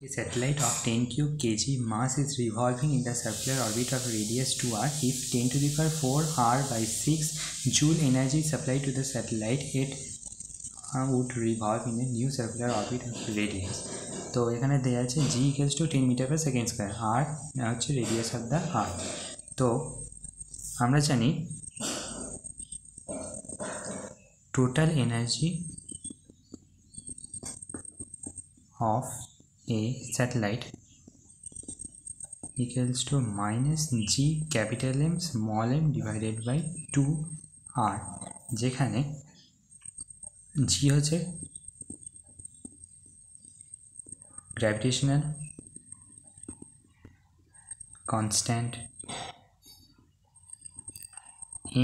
A satellite of 10 cube kg mass is revolving in the circular orbit of radius 2r. If 10 to the power 4 r by 6 joule energy supplied to the satellite, it would revolve in a new circular orbit of radius. तो এখানে দেয়া আছে g equals to 10 meter per second square, r হচ্ছে radius of the earth. তো আমরা জানি total energy of a satellite equals to minus g capital M small m divided by 2r, যেখানে g হচ্ছে gravitational constant,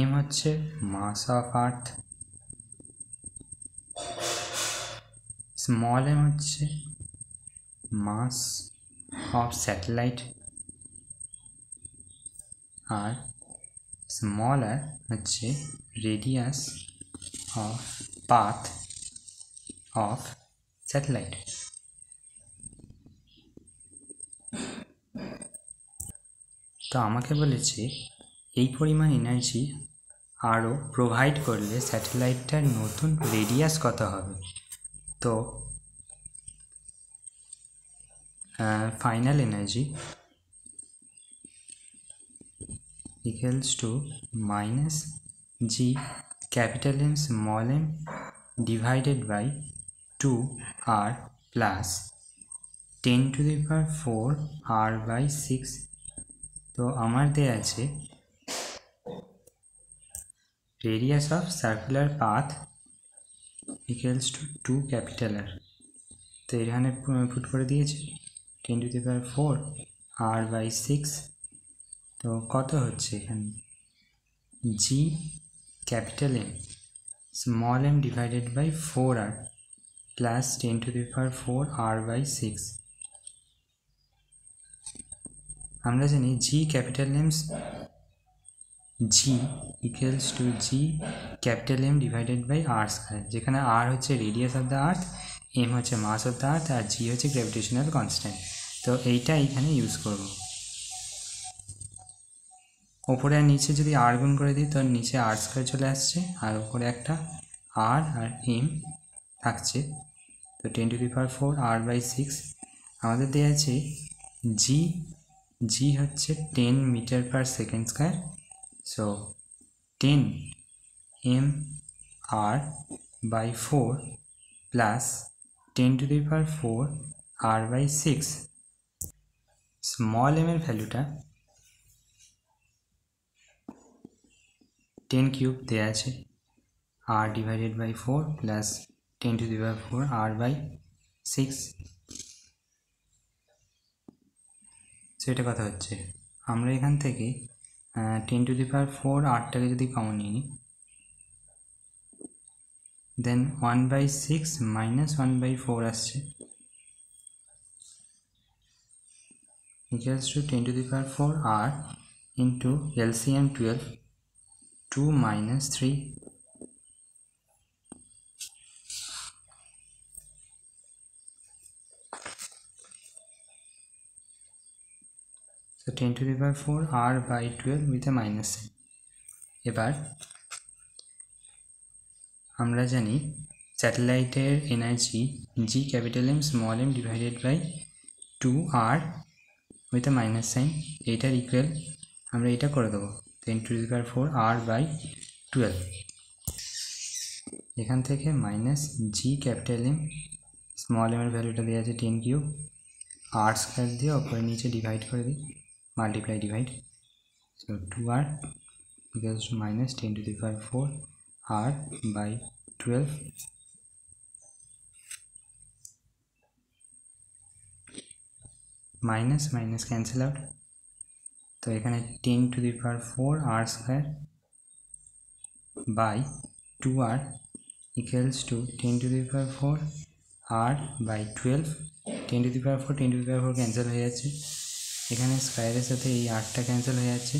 m হচ্ছে mass of earth, small m হচ্ছে mass of satellite, R smaller হচ্ছে radius of path of satellite. তো আমাকে বলেছে এই পরিমাণ এনার্জি আরও প্রোভাইড করলে স্যাটেলাইটটার নতুন রেডিয়াস কত হবে। তো final energy equals to minus g capital M small m divided by 2r plus 10 to the power 4 r by 6. তো আমার দেয়া আছে radius of circular path equals to 2 capital R. তো এখানে পুট করে দিয়েছি 10 to the power 4 r by 6. তো কত হচ্ছে এখানে g capital M small m divided by 4r plus 10 to the power 4 r by 6. আমরা জানি g capital M g equals to g capital M divided by r square, যেখানে r হচ্ছে radius of the earth, m হচ্ছে mass of the earth, R g হচ্ছে gravitational constant. তো এইটা এখানে use করব। ওপরে আর নিচে যদি r গুণ করে দিই তো নিচে r স্কয়ার চলে আসছে, আর উপরে একটা r আর m থাকছে। তো 10 to the power 4 r by 6 আমাদের দেওয়া আছে g হচ্ছে 10 meter per second square. So 10 mr by 4 plus 10 to the power 4 r by 6. Small m এর ভ্যালুটা 10 কিউব দেয়া আছে, r divided by 4 plus 10 to the power 4 r by 6. So এটা কথা হচ্ছে আমরা এখান থেকে 10 to the power 4 আটটাকে যদি কমন নিয়ে নিই, দেন 1 by 6 minus 1 by 4 আসছে, equals to 10 to the power 4 r into LCM 12, 2 minus 3. So 10 to the power 4 r by 12 with a minus sign. এবার আমরা জানি স্যাটেলাইটের energy g capital M small m divided by 2r with a minus sign, এটার equal আমরা এটা করে দেবো 10 to the power 4 r by 12। এখান থেকে minus g capital M small m এর ভ্যালুটা দেওয়া আছে 10 কিউব, r স্কয়ার দিয়ে ওপরে নিচে ডিভাইড করে দিই, multiply divide, so 2r equals to minus 10 to the power 4 r by 12. Minus minus cancel out, তো এখানে 10 to the power 4 r square by 2r equals to 10 to the power 4 r by 12. 10 to the power 4 10 to the power 4 cancel হয়ে যাচ্ছে, এখানে স্কয়ারের সাথে এই আটটা cancel হয়ে যাচ্ছে,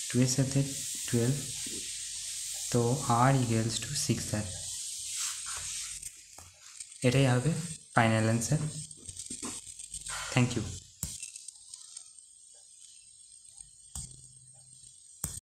2 এর সাথে 12, তো r equals to 6r. এটাই হবে ফাইনাল অ্যান্সার। Thank you.